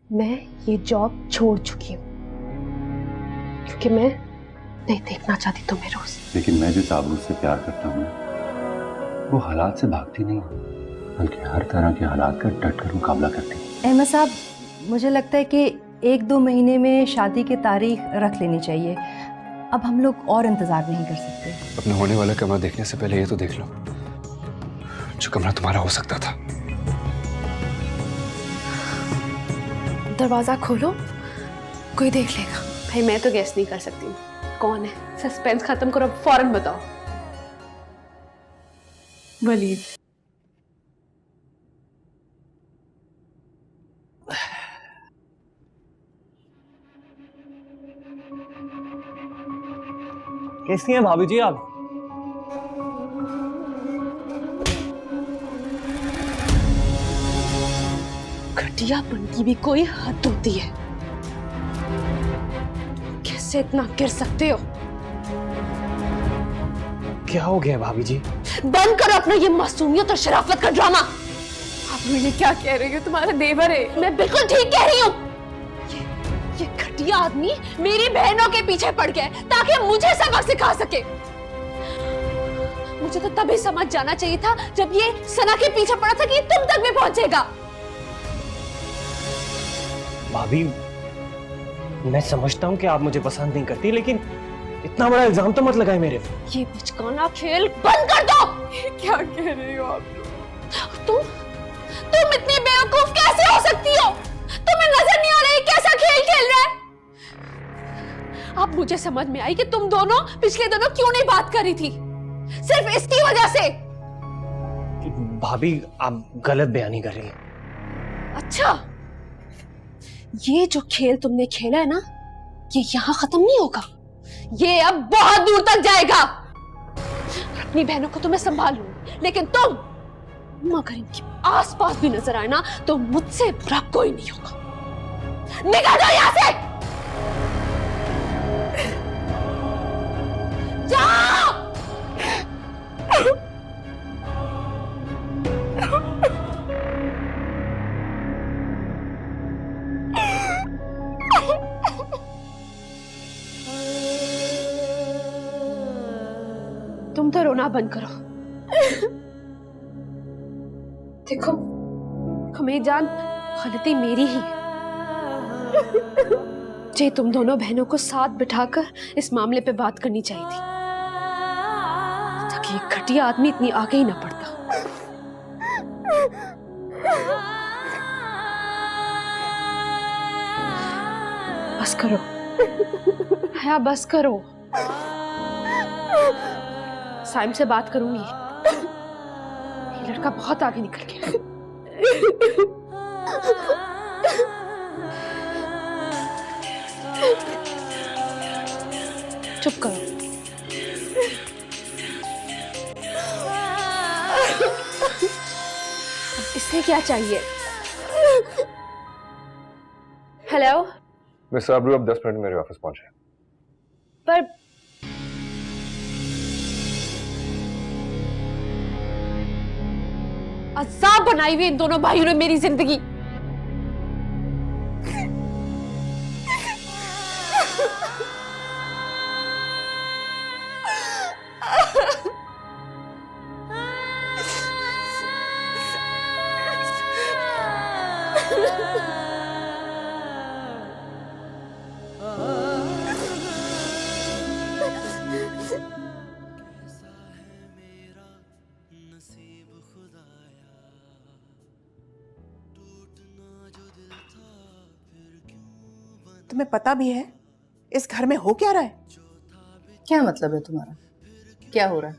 मैं ये जॉब छोड़ चुकी हूँ क्योंकि मैं नहीं देखना चाहती तुम्हें रोज। लेकिन मैं जिस आबरू से प्यार करता हूँ वो हालात से भागती नहीं बल्कि हर तरह के हालात का डट कर मुकाबला करती है। अहमद साहब, मुझे लगता है कि 1-2 महीने में शादी की तारीख रख लेनी चाहिए। अब हम लोग और इंतजार नहीं कर सकते। अपना होने वाला कमरा देखने से पहले ये तो देख लो जो कमरा तुम्हारा हो सकता था। दरवाजा खोलो, कोई देख लेगा। भाई मैं तो गैस नहीं कर सकती हूँ कौन है। सस्पेंस खत्म करो, फौरन बताओ। वलीद। कैसी हैं भाभी जी आप? घटियापन की भी कोई हद होती है। कैसे इतना गिर सकते हो? क्या हो गया भाभी जी? बंद करो अपना ये मासूमियत और शराफत का ड्रामा। आप मुझे क्या कह रही हो? तुम्हारा देवर है। मैं बिल्कुल ठीक कह रही हूँ। ये घटिया आदमी मेरी बहनों के पीछे पड़ गया ताकि मुझे सबक सिखा सके। मुझे तो तभी समझ जाना चाहिए था जब ये सना के पीछे पड़ा था कि ये तुम तक भी पहुंचेगा। भाभी, मैं समझता हूँ कि आप मुझे पसंद नहीं करती, लेकिन इतना बड़ा इल्जाम तो मत लगाए मेरे पे। ये बचकाना खेल बंद कर दो। क्या कह रही हो आप? तुम इतनी बेवकूफ कैसे हो सकती हो? तुम्हें नजर नहीं आ रही कैसा खेल खेल रहा है? अब मुझे समझ में आई कि तुम दोनों पिछले दिनों क्यों नहीं बात कर रही थी। सिर्फ इसकी वजह से। भाभी, आप गलत बयानी कर रही हैं। अच्छा, ये जो खेल तुमने खेला है ना, ये यहां खत्म नहीं होगा। ये अब बहुत दूर तक जाएगा। अपनी बहनों को तो मैं संभाल लूंगी, लेकिन तुम अगर इनके आसपास भी नजर आए ना तो मुझसे बुरा कोई नहीं होगा। निकल जाओ यहां से। जाओ। तुम तो रोना बंद करो। देखो मेरी जान, गलती मेरी ही है। जी, तुम दोनों बहनों को साथ बिठाकर इस मामले पे बात करनी चाहिए थी ताकि एक घटिया आदमी इतनी आगे ही ना पड़ता। बस करो। हाँ, बस करो। साइम से बात करूंगी। ये लड़का बहुत आगे निकल गया। चुप करो। इसे क्या चाहिए? हेलो मिस्टर आबरू, अब 10 मिनट में मेरे ऑफिस पहुंचे। पर अज़ाब बनाई हुई इन दोनों भाइयों ने मेरी जिंदगी। तुम्हें पता भी है इस घर में हो क्या रहा है? क्या मतलब है तुम्हारा? क्या हो रहा है?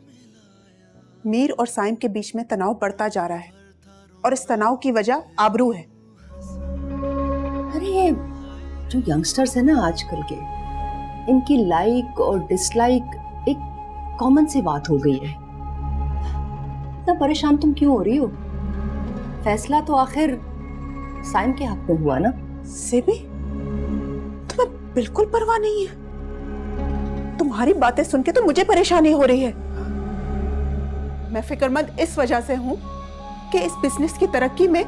मीर और साइम के बीच में तनाव बढ़ता जा रहा है और इस तनाव की वजह आबरू है। अरे ये जो यंगस्टर्स है ना आजकल के, इनकी लाइक और डिसलाइक एक कॉमन सी बात हो गई है। इतना परेशान तुम क्यों हो रही हो? फैसला तो आखिर साइम के हक में हुआ ना। सेबी, तुम्हें बिल्कुल परवाह नहीं है। तुम्हारी बातें सुन के तो मुझे परेशानी हो रही है। मैं फिक्रमंद इस वजह से हूं कि इस बिजनेस की तरक्की में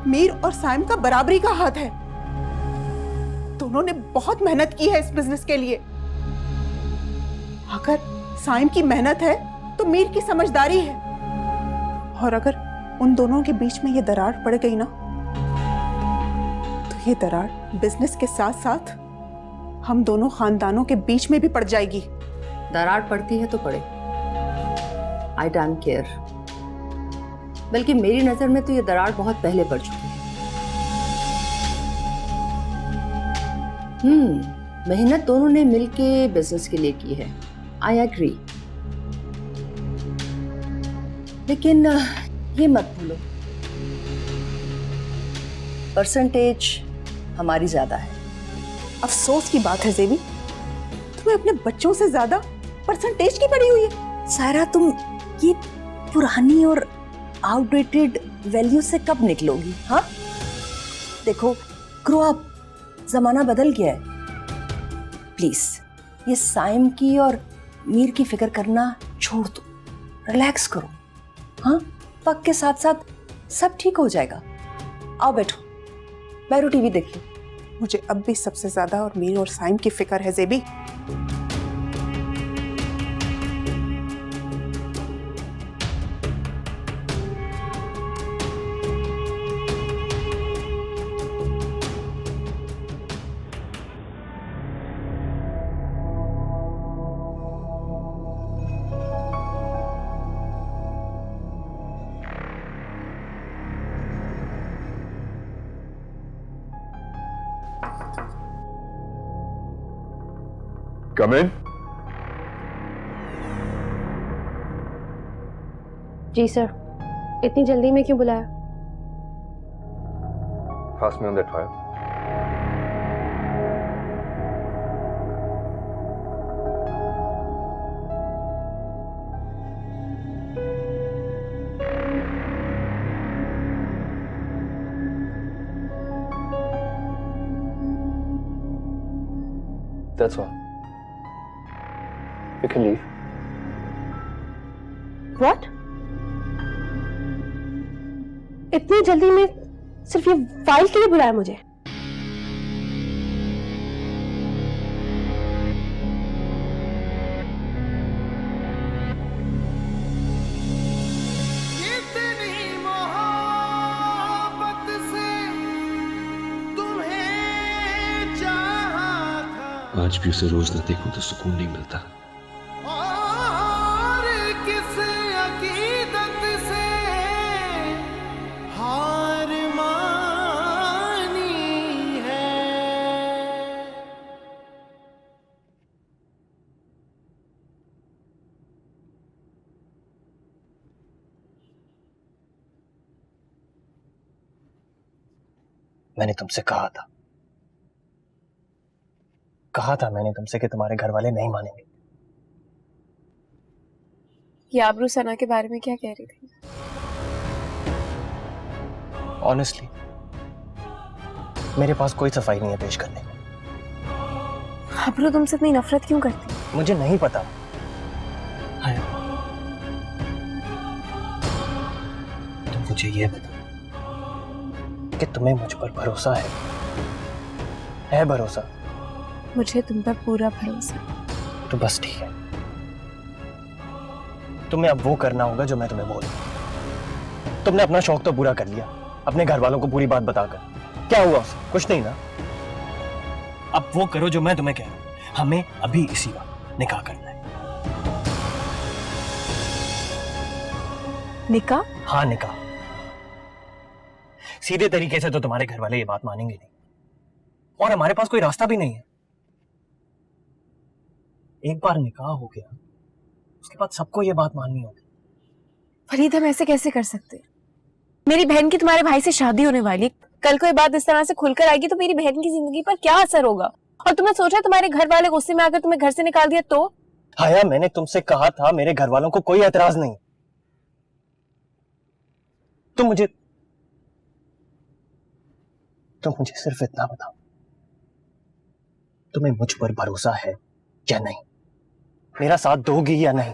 मीर और साइम का बराबरी का हाथ है। दोनों ने बहुत मेहनत की है इस बिजनेस के लिए। अगर साइम की मेहनत है तो मीर की समझदारी है, और अगर उन दोनों के बीच में ये दरार पड़ गई ना, तो ये दरार बिजनेस के साथ साथ हम दोनों खानदानों के बीच में भी पड़ जाएगी। दरार पड़ती है तो पड़े, आई डोंट केयर। बल्कि मेरी नजर में तो ये दरार बहुत पहले पड़ चुकी है। मेहनत दोनों ने मिलके बिजनेस के लिए की है, आई एग्री। लेकिन ये मत भूलो, परसेंटेज हमारी ज्यादा है। अफसोस की बात है ज़ेबी, तुम्हें अपने बच्चों से ज्यादा परसेंटेज की पड़ी हुई है। सायरा, तुम ये पुरानी और आउटडेटेड वैल्यू से कब निकलोगी? हाँ, देखो, ग्रो अप, जमाना बदल गया है। प्लीज ये साइम की और मीर की फिक्र करना छोड़ दो, रिलैक्स करो। हाँ, वक्त के साथ साथ सब ठीक हो जाएगा। आओ बैठो, बैठो, टीवी देखिए। मुझे अब भी सबसे ज्यादा और मीर और साइम की फिक्र है ज़ेबी। Come in. जी सर, इतनी जल्दी में क्यों बुलाया? Pass me on that file. That's all. You can leave. What? इतनी जल्दी में सिर्फ ये फाइल के लिए बुलाया मुझे? आज भी उसे रोज न देखूं तो सुकून नहीं मिलता। और किस अकीदत से हार मानी है। मैंने तुमसे कहा था मैंने तुमसे कि तुम्हारे घर वाले नहीं मानेंगे। ये आबरू सना के बारे में क्या कह रही थी? ऑनेस्टली मेरे पास कोई सफाई नहीं है पेश करने को। आबरू तुमसे इतनी नफरत क्यों करती? मुझे नहीं पता। हाय, तुम मुझे ये बताओ कि तुम्हें मुझ पर भरोसा है भरोसा? मुझे तुम पर पूरा भरोसा। तो बस ठीक है, तुम्हें अब वो करना होगा जो मैं तुम्हें बोलूं। तुमने अपना शौक तो पूरा कर लिया, अपने घर वालों को पूरी बात बताकर। क्या हुआ उसे? कुछ नहीं ना। अब वो करो जो मैं तुम्हें कह रहा हूं। हमें अभी इसी वक्त निकाह करना है। निकाह? हाँ, निकाह। सीधे तरीके से तो तुम्हारे घर वाले ये बात मानेंगे नहीं, और हमारे पास कोई रास्ता भी नहीं है। एक बार निकाह हो गया, उसके बाद सबको ये बात माननी होगी। फरीद, हम ऐसे कैसे कर सकते? मेरी बहन की तुम्हारे भाई से शादी होने वाली, कल को ये बात इस तरह से खुलकर आएगी तो मेरी बहन की जिंदगी पर क्या असर होगा? और तुमने सोचा तुम्हारे घर वाले गुस्से में आकर तुम्हें घर से निकाल दिया तो? हाया, मैंने तुमसे कहा था मेरे घर वालों को कोई एतराज नहीं। तुम मुझे सिर्फ इतना बताओ, तुम्हें मुझ पर भरोसा है या नहीं? मेरा साथ दोगी या नहीं?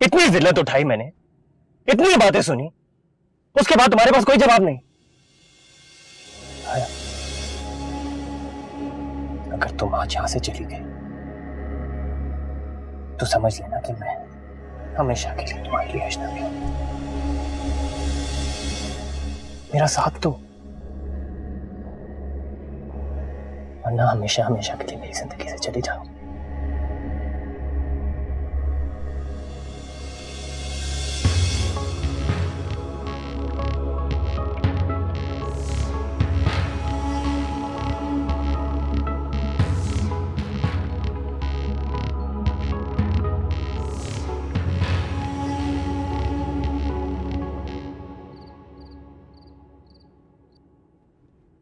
इतनी जिल्लत उठाई मैंने, इतनी बातें सुनी, उसके बाद तुम्हारे पास कोई जवाब नहीं। आया, अगर तुम आज यहां से चली गई तो समझ लेना कि मैं हमेशा के लिए तुम्हारे लिए अजनबी हूं। मेरा साथ दो, वरना हमेशा हमेशा के लिए मेरी जिंदगी से चली जाओ।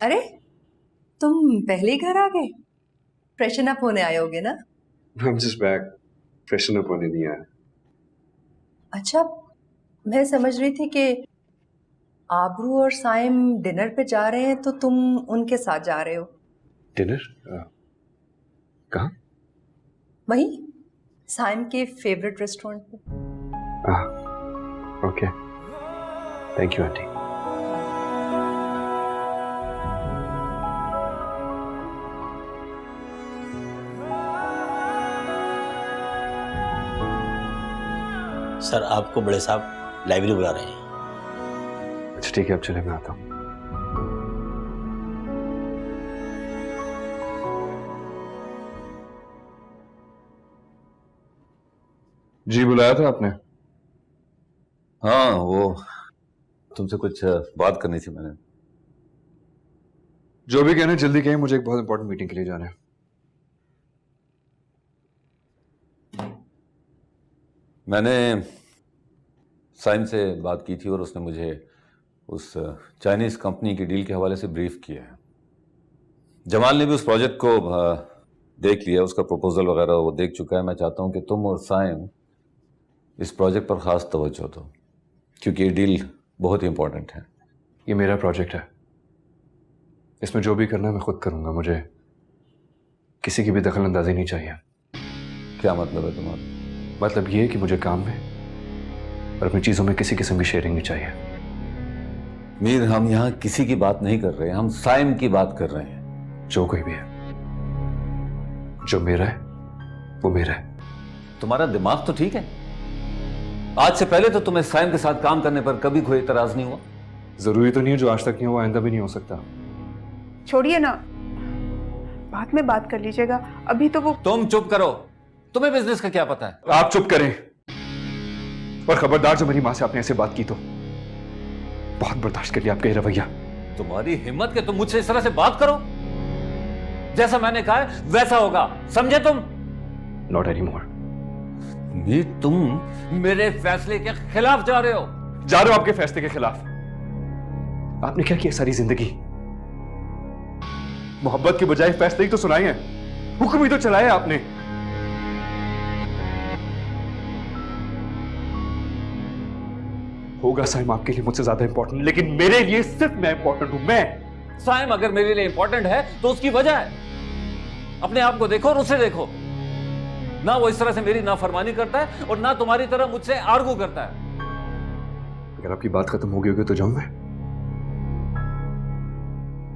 अरे तुम पहले ही घर आ गए? फ्रेशन अप होने आए होगे ना? I'm just back. Freshen up होने नहीं आया। अच्छा, मैं समझ रही थी कि आबरू और साइम डिनर पे जा रहे हैं तो तुम उनके साथ जा रहे हो। डिनर? कहाँ? वही साइम के फेवरेट रेस्टोरेंट पे। Okay, thank you aunty. Sir आपको बड़े साहब लाइब्रेरी बुला रहे हैं। अच्छा ठीक है, अब चले, मैं आता हूँ। जी बुलाया था आपने? हाँ, वो तुमसे कुछ बात करनी थी मैंने। जो भी कहना जल्दी कहें, मुझे एक बहुत इंपॉर्टेंट मीटिंग के लिए जाना है। मैंने साइम से बात की थी और उसने मुझे उस चाइनीज कंपनी की डील के हवाले से ब्रीफ किया है। जमाल ने भी उस प्रोजेक्ट को देख लिया, उसका प्रपोजल वगैरह वो देख चुका है। मैं चाहता हूं कि तुम और साइम इस प्रोजेक्ट पर खास तवज्जो दो, क्योंकि ये डील बहुत ही इंपॉर्टेंट है। ये मेरा प्रोजेक्ट है, इसमें जो भी करना है मैं खुद करूंगा। मुझे किसी की भी दखल अंदाजी नहीं चाहिए। क्या मतलब है तुम्हारा? मतलब ये है कि मुझे काम में और अपनी चीजों में किसी किस्म की शेयरिंग नहीं चाहिए। मीर, हम यहाँ किसी की बात नहीं कर रहे, हम साइम की बात कर रहे हैं। जो कोई भी है, जो मेरा है वो मेरा है। तुम्हारा दिमाग तो ठीक है? आज से पहले तो तुम्हें साइम के साथ काम करने पर कभी कोई इतराज नहीं हुआ? जरूरी तो नहीं है जो आज तक नहीं हुआ आइंदा भी नहीं हो सकता। छोड़िए ना, बाद में बात कर लीजिएगा, अभी तो वो। तुम चुप करो, तुम्हें बिजनेस का क्या पता है? आप चुप करें, और खबरदार जो मेरी मां से आपने ऐसे बात की तो बहुत बर्दाश्त कर लिया आपका ये रवैया। तुम्हारी हिम्मत के तुम मुझसे इस तरह से बात करो? जैसा मैंने कहा है वैसा होगा, समझे तुम? Not any more. तुम मेरे फैसले के खिलाफ जा रहे हो। जा रहे हो आपके फैसले के खिलाफ? आपने क्या किया सारी जिंदगी? मोहब्बत के बजाय फैसले ही तो सुनाए हैं, हुक्म ही तो चलाया आपने। होगा साइम आपके लिए मुझसे ज्यादा इंपॉर्टेंट, लेकिन मेरे लिए सिर्फ मैं इंपॉर्टेंट हूं। मैं साइम अगर मेरे लिए इंपॉर्टेंट है तो उसकी वजह है। अपने आप को देखो और उसे देखो। ना वो इस तरह से मेरी नाफरमानी करता है और ना तुम्हारी तरह मुझसे आर्गू करता है। अगर आपकी बात खत्म हो गई होगी तो जाऊं मैं।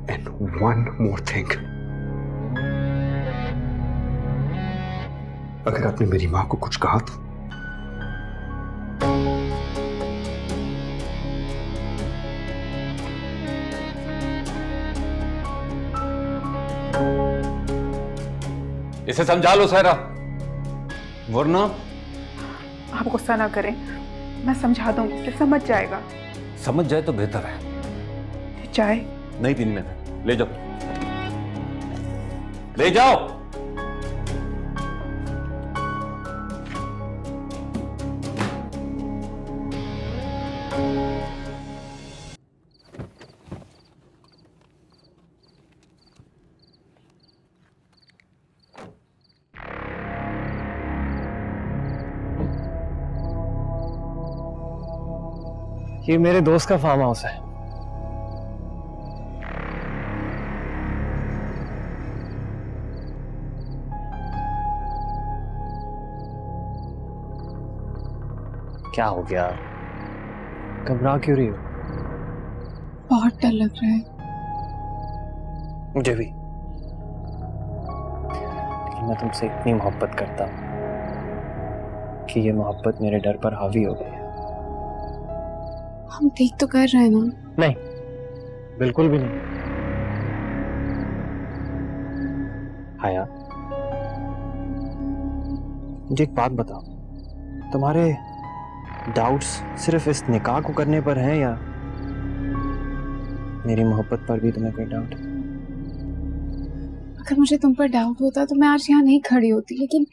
एंड वन मोर थिंग, अगर आपने मेरी मां को कुछ कहा तो इसे समझा लो सहरा, वरना। आप गुस्सा ना करें, मैं समझा दूंगी, फिर समझ जाएगा। समझ जाए तो बेहतर है। चाय नहीं पीनी में, ले जाओ, ले जाओ। ये मेरे दोस्त का फार्म हाउस है। क्या हो गया? घबरा क्यों रही हो? बहुत डर लग रहा है। मुझे भी, लेकिन मैं तुमसे इतनी मोहब्बत करता हूँ कि ये मोहब्बत मेरे डर पर हावी हो गई है। हम ठीक तो कर रहे हैं ना? नहीं, बिल्कुल भी नहीं। हाया, मुझे एक बात बताओ, तुम्हारे डाउट्स सिर्फ इस निकाह को करने पर हैं या मेरी मोहब्बत पर भी तुम्हें कोई डाउट है? अगर मुझे तुम पर डाउट होता तो मैं आज यहाँ नहीं खड़ी होती, लेकिन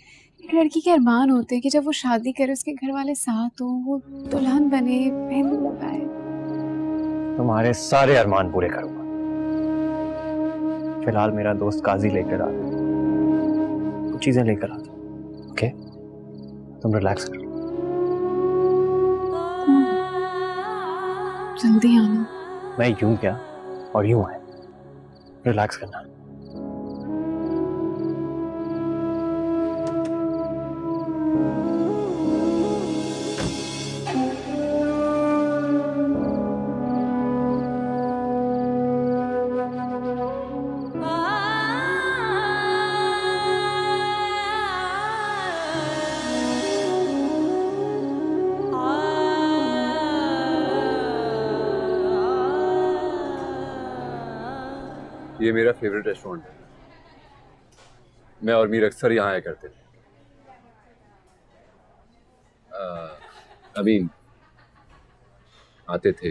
एक लड़की के अरमान होते हैं कि जब वो शादी करे उसके घर वाले साथ हो, वो दुल्हन बने, मेहंदी लगाए। तुम्हारे सारे अरमान पूरे करूंगा। फिलहाल मेरा दोस्त काजी लेकर आ रहा है, कुछ चीजें लेकर आता हूं, ओके? तुम रिलैक्स करो। जल्दी आना। मैं यूं क्या और यूं है, रिलैक्स करना। ये मेरा फेवरेट रेस्टोरेंट है। मैं और मीर अक्सर यहाँ आया करते थे। अभी आते थे।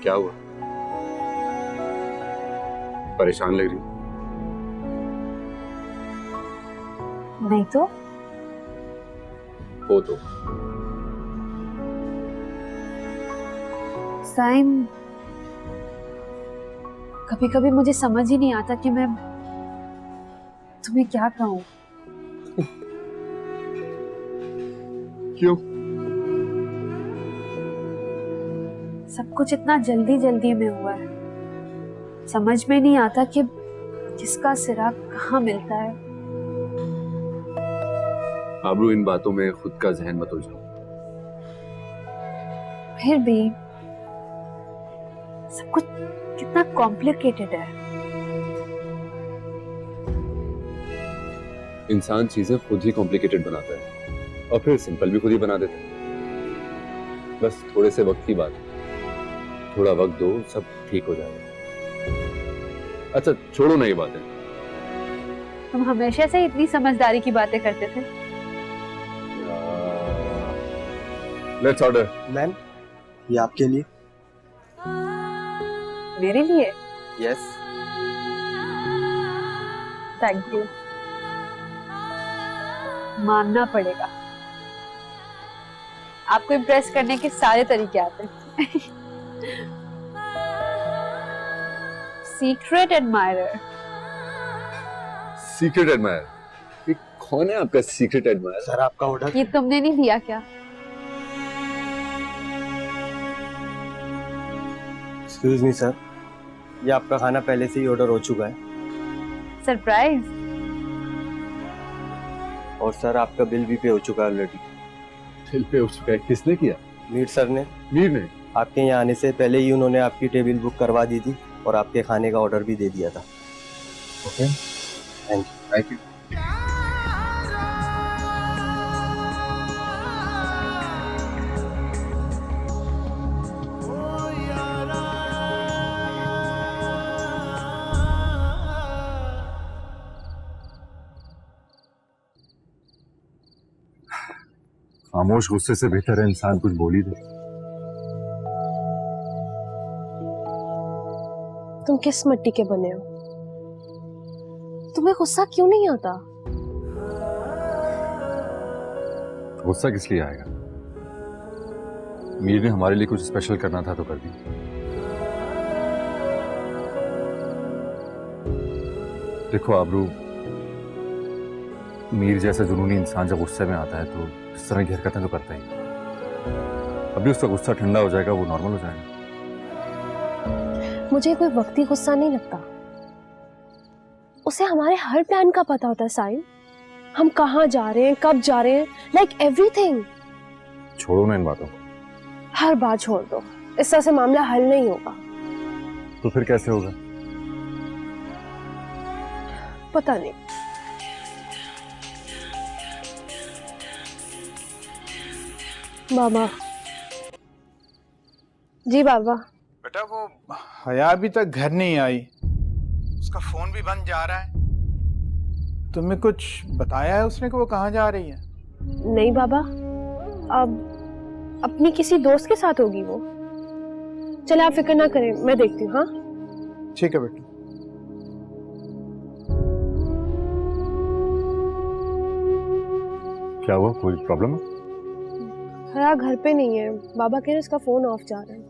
क्या हुआ? परेशान लग रही? नहीं तो हो तो साइम, कभी कभी मुझे समझ ही नहीं आता कि मैं तुम्हें क्या कहूँ। क्यों? सब कुछ इतना जल्दी जल्दी में हुआ है, समझ में नहीं आता कि किसका सिरा कहाँ मिलता है। आबरू, इन बातों में खुद का जहन मत उलझाओ। फिर भी सब कुछ कितना कॉम्प्लिकेटेड है। इंसान चीजें खुद ही कॉम्प्लिकेटेड बनाता है और फिर सिंपल भी खुद ही बना देता है। बस थोड़े से वक्त की बात है, थोड़ा वक्त दो, सब ठीक हो जाएगा। अच्छा छोड़ो ना ये बातें। तुम हमेशा से इतनी समझदारी की बातें करते थे। Let's order. मैम, ये आपके लिए। मेरे लिए? यस। Thank you. मानना पड़ेगा, आपको इम्प्रेस करने के सारे तरीके आते हैं। Secret admirer. Secret admire? ये कौन है आपका सीक्रेट एडमायर? सर, आपका ऑर्डर। ये तुमने नहीं दिया क्या? एक्सक्यूज मी सर, ये आपका खाना पहले से ही ऑर्डर हो चुका है। सरप्राइज। और सर, आपका बिल भी पे हो चुका है ऑलरेडी। बिल पे हो चुका है? किसने किया? मीर सर ने। मीर ने? आपके यहाँ आने से पहले ही उन्होंने आपकी टेबल बुक करवा दी थी और आपके खाने का ऑर्डर भी दे दिया था। Okay, thank you. Thank you. खामोश गुस्से से बेहतर है इंसान कुछ बोल ही दे। तुम किस मिट्टी के बने हो? तुम्हें गुस्सा क्यों नहीं आता? गुस्सा किस लिए आएगा? मीर ने हमारे लिए कुछ स्पेशल करना था तो कर दी। देखो आबरू, मीर जैसा जुनूनी इंसान जब गुस्से में आता है तो इस तरह की हरकतें तो करता ही। अभी उसका गुस्सा ठंडा हो जाएगा, वो नॉर्मल हो जाएगा। मुझे कोई वक्ती गुस्सा नहीं लगता, उसे हमारे हर प्लान का पता होता है साइन। हम कहाँ जा रहे हैं, कब जा रहे हैं, लाइक एवरीथिंग। छोड़ो ना इन बातों को। हर बात छोड़ दो, इस तरह से मामला हल नहीं होगा। तो फिर कैसे होगा? पता नहीं। बाबा जी, बाबा। बेटा वो हया अभी तक घर नहीं आई, उसका फोन भी बंद जा रहा है। तुम्हें कुछ बताया है उसने कि वो कहाँ जा रही है? नहीं बाबा, अब अपनी किसी दोस्त के साथ होगी वो। चले आप फिक्र ना करें, मैं देखती हूँ। हाँ ठीक है बेटा। क्या हुआ, कोई प्रॉब्लम है? हया घर पे नहीं है, बाबा कह रहे उसका फोन ऑफ जा रहा है।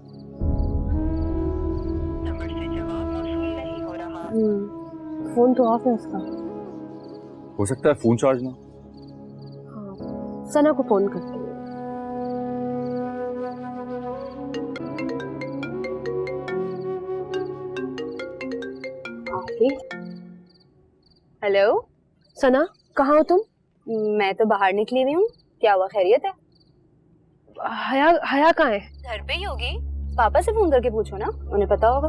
फोन तो ऑफ है उसका। हो सकता है फोन चार्ज ना। हाँ, सना को फोन करती हूँ। हेलो सना, कहाँ हो तुम? मैं तो बाहर निकली हुई हूँ। क्या हुआ, खैरियत है? हया हया कहाँ है? घर पे ही होगी। पापा से फोन करके पूछो ना, उन्हें पता होगा।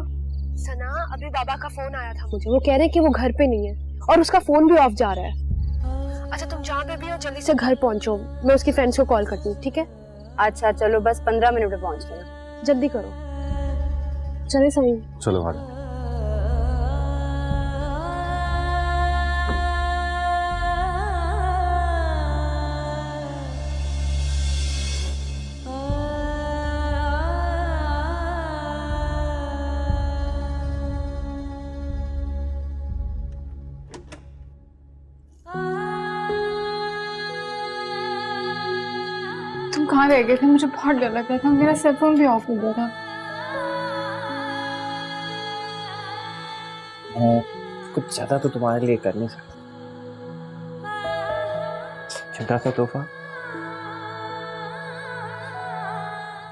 सना, अभी बाबा का फोन आया था मुझे, वो कह रहे हैं कि वो घर पे नहीं है और उसका फोन भी ऑफ जा रहा है। अच्छा तुम जहाँ पे भी हो जल्दी से घर पहुंचो, मैं उसकी फ्रेंड्स को कॉल करती हूँ, ठीक है? अच्छा चलो, बस 15 मिनट में पहुंच गए। जल्दी करो। चले सही। चलो आ जाओ। तुम कहाँ रह गए थे? मुझे बहुत डर लग रहा था, मेरा सेल फोन भी ऑफ हो गया था। कुछ ज्यादा तो तुम्हारे लिए कर नहीं सकता। छोटा सा तोहफा।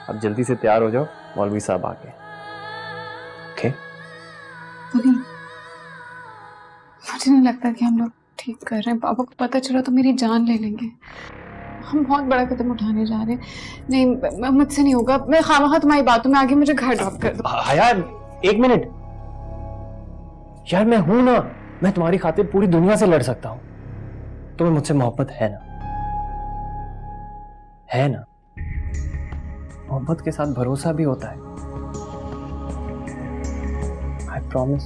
अब जल्दी से तैयार हो जाओ, मौलवी साहब आ गए। ओके? मुझे नहीं लगता कि हम लोग ठीक कर रहे हैं। पापा को पता चला तो मेरी जान ले लेंगे। हम बहुत बड़ा कदम उठाने जा रहे हैं। नहीं, मुझसे नहीं होगा। मैं खामखा तुम्हारी बातों में आगे मुझे घर ड्रॉप कर दो। यार एक मिनट यार, मैं हूं ना, मैं तुम्हारी खातिर पूरी दुनिया से लड़ सकता हूं। तुम्हें मुझसे मोहब्बत है ना? है ना? मोहब्बत के साथ भरोसा भी होता है। आई प्रॉमिस,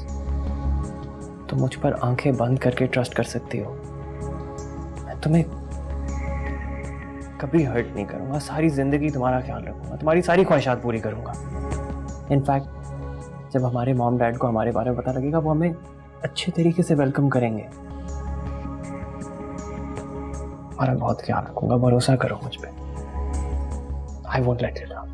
तुम मुझ पर आंखें बंद करके ट्रस्ट कर सकती हो। मैं तुम्हें कभी हर्ट नहीं करूंगा। सारी जिंदगी तुम्हारा ख्याल रखूंगा, तुम्हारी सारी ख्वाहिशात पूरी करूंगा। इनफैक्ट जब हमारे मॉम डैड को हमारे बारे में पता लगेगा, वो हमें अच्छे तरीके से वेलकम करेंगे। और मैं बहुत ख्याल रखूंगा, भरोसा करो मुझ पे। I won't let it down.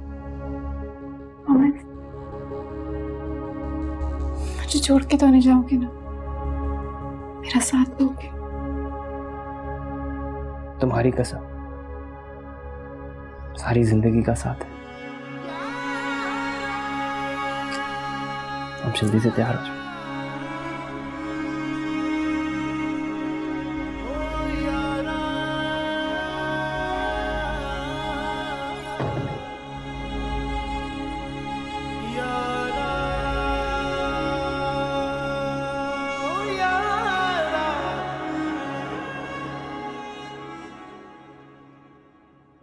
मुझे छोड़ के तो नहीं जाओगे ना? मेरा साथ दोगे? तुम्हारी कसम, सारी जिंदगी का साथ है। अब जल्दी से तैयार हो जाओ।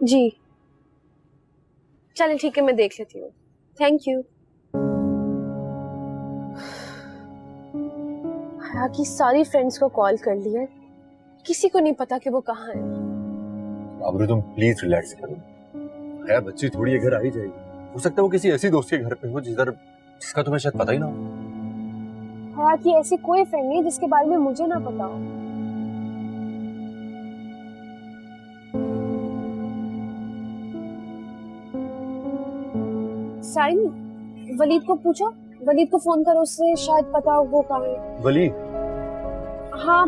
जी चलें, ठीक है, मैं देख लेती हूँ। Thank you. हया की सारी फ्रेंड्स को कॉल कर लिया, किसी को नहीं पता कि वो कहाँ है। आबरू तुम प्लीज रिलैक्स करो। हया बच्ची थोड़ी है, घर आ ही जाएगी। हो सकता है वो किसी ऐसी दोस्त के घर पे हो जिसका तुम्हें शायद पता ही ना हो। हया की ऐसी कोई फ्रेंड नहीं जिसके बारे में मुझे ना पता हो। साइन, वलीद को पूछो, वलीद को फोन करो, उससे शायद पता हो वो कहाँ है। वलीद? हाँ।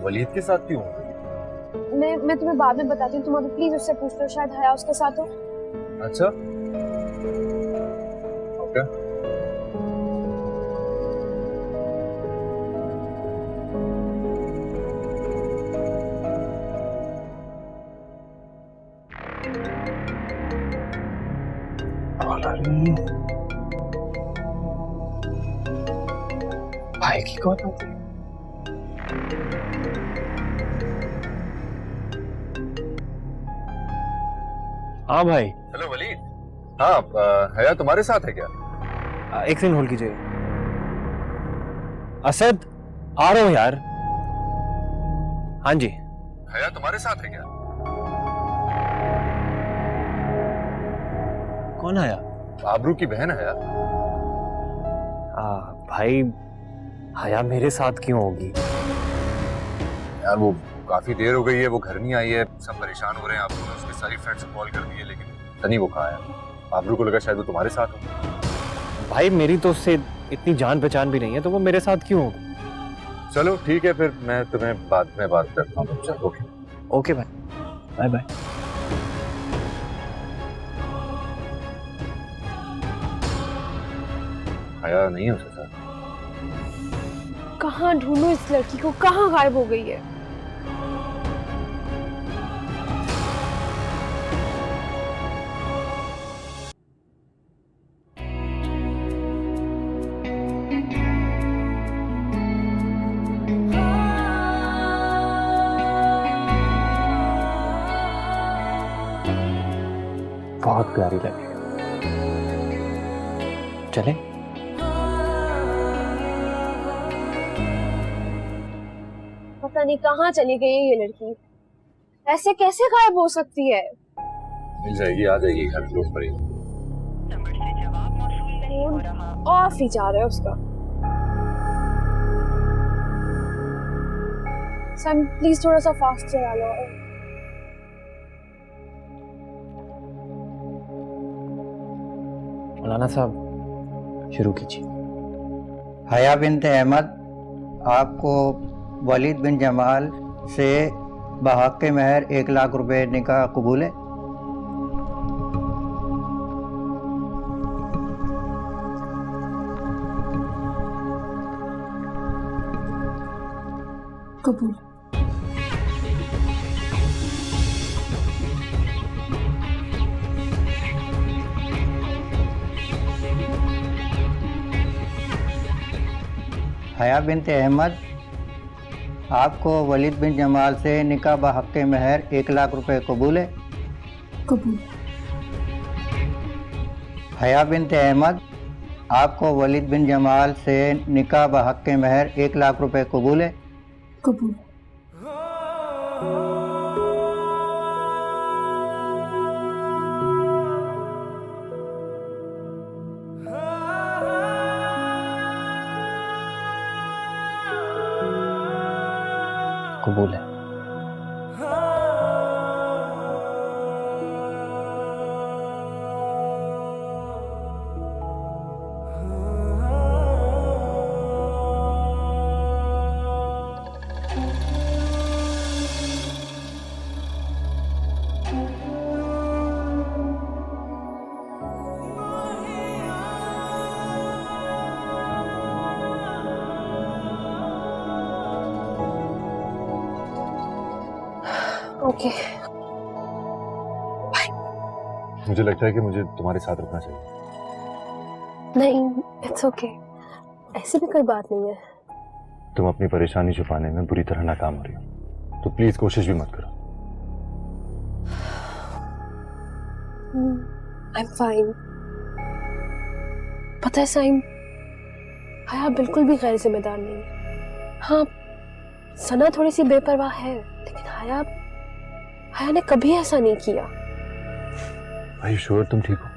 वलीद के साथ क्यों? मैं तुम्हें बाद में बताती हूँ, तुम अभी प्लीज उससे पूछ लो, शायद हया उसके साथ हो। अच्छा ओके। कॉल आ रही है। भाई की कॉल आती है। हाँ भाई। हेलो वलीद। हाँ, हया तुम्हारे साथ है क्या? एक सेकंड होल्ड कीजिए। असद, आ रहा हूँ यार। हाँ जी। हया तुम्हारे साथ है क्या? कौन आया? आबरू की बहन हया। भाई, हया मेरे साथ क्यों होगी? यार वो काफी देर हो गई है, वो घर नहीं आई है, सब परेशान हो रहे हैं। आपको उसके सारी फ्रेंड्स को कॉल कर दी है, लेकिन पता नहीं वो कहाँ है। आबरू को लगा शायद वो तुम्हारे साथ हो। भाई मेरी तो उससे इतनी जान पहचान भी नहीं है, तो वो मेरे साथ क्यों होगी? चलो ठीक है, फिर मैं तुम्हें बाद में बात करता हूँ। चलो ओके। ओके भाई, बाय बाय। हया नहीं है उसके साथ। कहाँ ढूंढूं इस लड़की को, कहाँ गायब हो गई है? बहुत प्यारी लगी। चले? पता नहीं कहाँ चली गई है ये लड़की। ऐसे कैसे गायब हो सकती है? मिल जाएगी, आ जाएगी घर क्लोज पर ही। फोन ऑफ ही जा रहा है उसका। सैम प्लीज थोड़ा सा फास्ट चला लो। मौलाना साहब, शुरू कीजिए। हया बिन्त अहमद आपको वलीद बिन जमाल से बहक़ महर 1 लाख रुपए निकाह कबूल है? कबूल। हया बिन्त अहमद आपको वलीद बिन जमाल से निकाह बहक़ महर 1 लाख रुपए कबूल है? कबूल। हया बिन्त अहमद आपको वलीद बिन जमाल से निकाह बहक़ महर 1 लाख रुपए कबूल है? कबूल। कबूल है। ओके। मुझे लगता है कि मुझे तुम्हारे साथ रुकना चाहिए। नहीं, इट्स ओके। ऐसी भी कोई बात नहीं है। तुम अपनी परेशानी छुपाने में बुरी तरह नाकाम हो रही हो, तो प्लीज कोशिश भी मत करो। I am fine. पता है साइम, हया बिल्कुल भी गैर जिम्मेदार नहीं है। हाँ, सना थोड़ी सी बेपरवाह है, लेकिन हया ने कभी ऐसा नहीं किया। भाई श्योर तुम ठीक हो?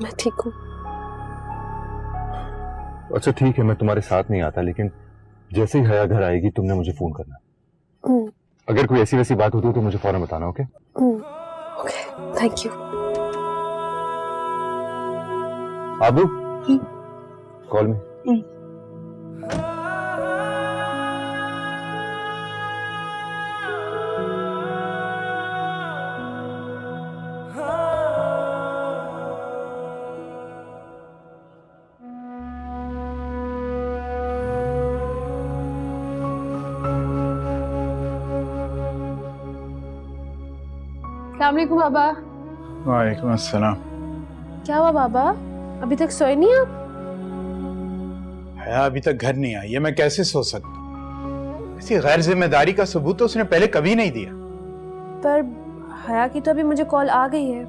मैं ठीक हूँ। अच्छा ठीक है, मैं तुम्हारे साथ नहीं आता, लेकिन जैसे ही हया घर आएगी तुमने मुझे फोन करना। अगर कोई ऐसी वैसी बात होती है तो मुझे फौरन बताना। Okay? Okay, thank you. Abu, call मी। अस्सलाम वालेकुम बाबा। वालेकुम अस्सलाम। क्या हुआ बाबा, अभी तक सोए नहीं आप? हया अभी तक घर नहीं आई है, मैं कैसे सो सकता हूँ? ऐसी गैर जिम्मेदारी का सबूत तो उसने पहले कभी नहीं दिया। पर हया की तो अभी मुझे कॉल आ गई है।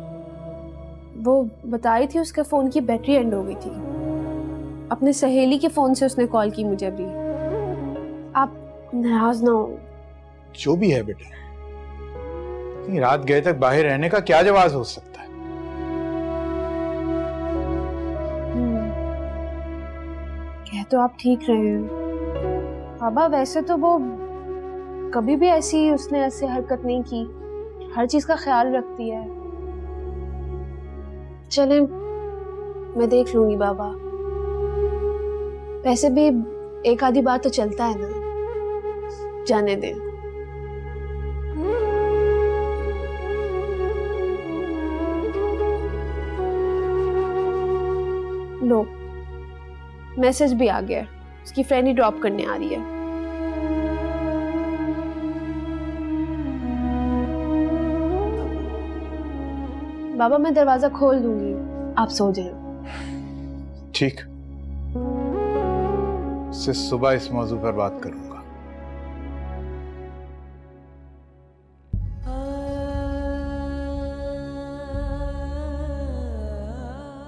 वो बताई थी उसके फोन की बैटरी एंड हो गई थी। अपने सहेली के फोन से उसने कॉल की मुझे अभी। आप नाराज ना हो। जो भी है बेटा, इतनी रात गए तक बाहर रहने का क्या जवाब हो सकता है? कह तो आप ठीक रहे हैं बाबा। वैसे तो वो कभी भी उसने ऐसे हरकत नहीं की, हर चीज का ख्याल रखती है। चले मैं देख लूंगी बाबा। वैसे भी एक आधी बात तो चलता है ना, जाने दे। लो मैसेज भी आ गया, उसकी फ्रेंड ही ड्रॉप करने आ रही है। बाबा मैं दरवाजा खोल दूंगी, आप सो जाएं। ठीक, उससे सुबह इस मौजू पर बात करूंगा।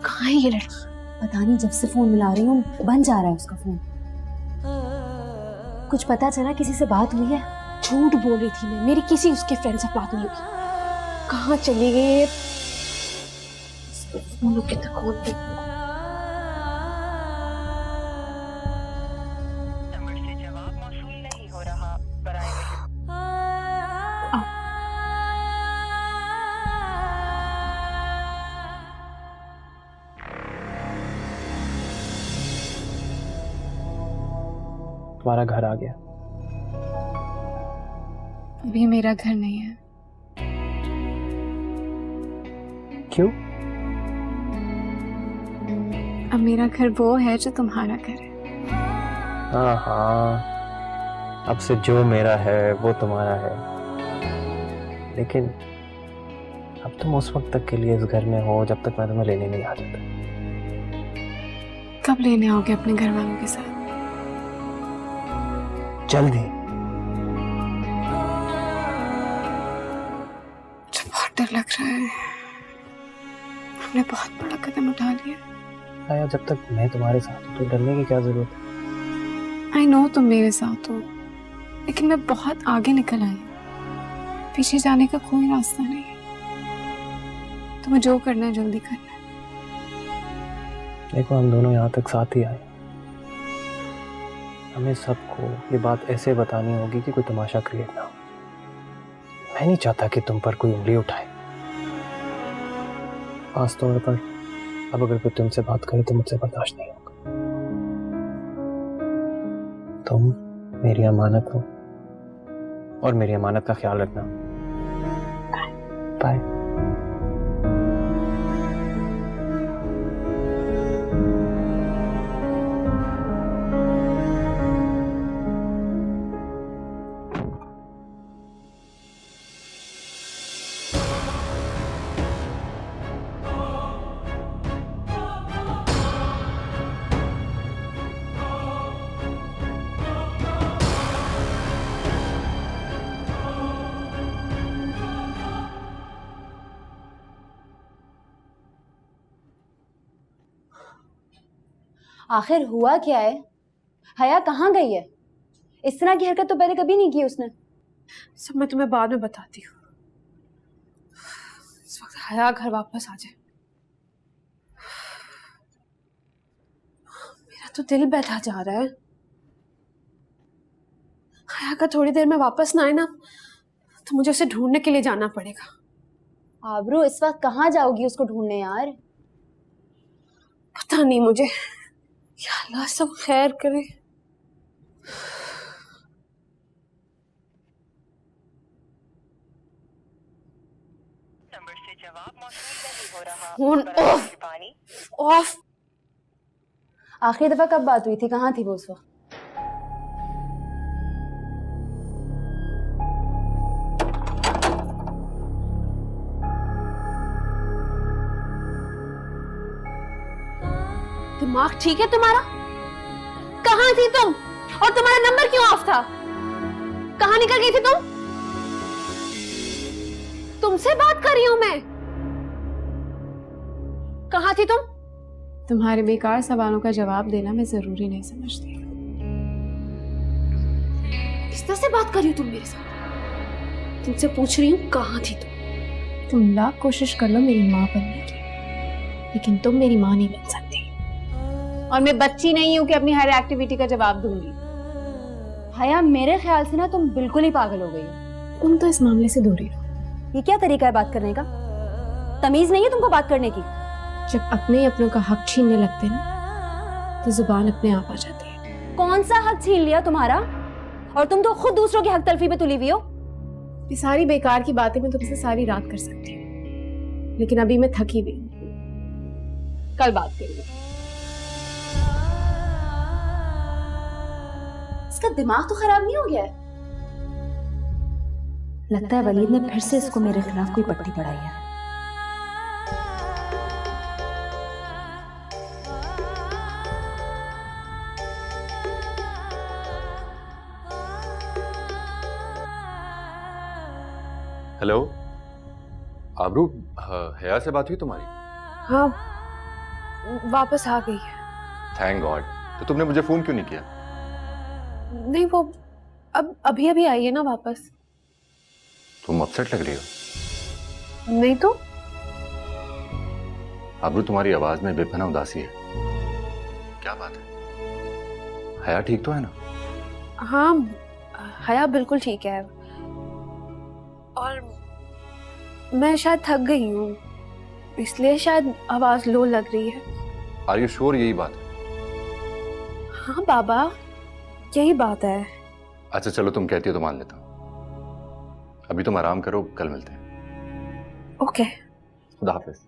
कहाँ है ये लड़का? पता नहीं, जब से फोन मिला रही हूँ बंद जा रहा है उसका फोन। कुछ पता चला किसी से बात हुई है? झूठ बोल रही थी मैं, मेरी किसी उसके फ्रेंड से बात नहीं हुई। कहाँ चली गई? फोन के तक खोल दे। तुम्हारा घर आ गया। अभी मेरा घर नहीं है। क्यों? अब मेरा घर वो है जो तुम्हारा घर है। हाँ हाँ, अब से जो मेरा है वो तुम्हारा है। लेकिन अब तुम उस वक्त तक के लिए इस घर में हो जब तक मैं तुम्हें लेने नहीं आ जाता। कब लेने आओगे अपने घर वालों के साथ? जल्दी। मुझे बहुत डर लग रहा है। हमने बहुत बड़ा कदम उठा लिया। आया, जब तक मैं तुम्हारे साथ हूँ तो डरने की क्या जरूरत है? आई नो तुम मेरे साथ हो, लेकिन मैं बहुत आगे निकल आई हूँ। पीछे जाने का कोई रास्ता नहीं है। तुम्हें जो करना है जल्दी करना है। देखो, हम दोनों यहाँ तक साथ ही आए। हमें सबको ये बात ऐसे बतानी होगी कि कोई तमाशा क्रिएट ना हो। मैं नहीं चाहता कि तुम पर कोई उंगली उठाए। खास तौर पर अब अगर कोई तुमसे बात करे तो मुझसे बर्दाश्त नहीं होगा। तुम मेरी अमानत हो और मेरी अमानत का ख्याल रखना। बाय। आखिर हुआ क्या है? हया कहाँ गई है? इस तरह की हरकत तो पहले कभी नहीं की उसने। सब मैं तुम्हें बाद में बताती हूँ। इस वक्त हया घर वापस आ जाए। मेरा तो दिल बैठा जा रहा है। हया का थोड़ी देर में वापस ना आए ना तो मुझे उसे ढूंढने के लिए जाना पड़ेगा। आबरू, इस वक्त कहाँ जाओगी उसको ढूंढने यार? पता नहीं मुझे। या अल्लाह सब खैर करे। Phone of of. आखिरी दफा कब बात हुई थी? कहाँ थी वो उस वक्त? दिमाग ठीक है तुम्हारा? कहां थी तुम? और तुम्हारा नंबर क्यों ऑफ था? कहां निकल गई थी तुम? तुमसे बात कर रही हूं मैं। कहां थी तुम? तुम्हारे बेकार सवालों का जवाब देना मैं जरूरी नहीं समझती। किस तरह से बात कर रही हो तुम मेरे साथ? तुमसे पूछ रही हूँ कहां थी तुम लाख कोशिश कर लो मेरी माँ बनने की, लेकिन तुम मेरी माँ नहीं बन सकती। और मैं बच्ची नहीं हूँ कि अपनी हर एक्टिविटी का जवाब दूंगी। हया, मेरे ख्याल से ना तुम बिल्कुल ही पागल हो गई हो। तुम तो इस मामले से दूर ही रहो। ये क्या तरीका है बात करने का? तमीज नहीं है तुमको बात करने की? जब अपने ही अपनों का हक छीनने लगते ना, तो जुबान अपने आप आ जाती है। कौन सा हक छीन लिया तुम्हारा? और तुम तो खुद दूसरों की हक तलफी पे तुली हुई हो। ये सारी बेकार की बातें मैं तुमसे सारी रात कर सकती हूँ, लेकिन अभी मैं थकी हुई हूँ। कल बात करेंगे। इसका दिमाग तो खराब नहीं हो गया है? लगता है वलीद ने फिर से इसको मेरे खिलाफ कोई पट्टी पढ़ाई है। हेलो आबरू, हया से बात हुई तुम्हारी? हाँ, वापस आ गई है। Thank God. तो तुमने मुझे फोन क्यों नहीं किया? नहीं, वो अब अभी अभी आई है ना वापस। तुम अपसेट लग रही हो। नहीं तो आबरू, तुम्हारी आवाज में बेपनाह उदासी है। क्या बात है? हया ठीक तो है ना? हाँ, हया बिल्कुल ठीक है। और मैं शायद थक गई हूँ, इसलिए शायद आवाज लो लग रही है। आर यू श्योर यही बात है? हाँ बाबा, यही बात है। अच्छा चलो, तुम कहती हो तो मान लेता हूँ। अभी तुम आराम करो, कल मिलते हैं। ओके। खुदा हाफिज।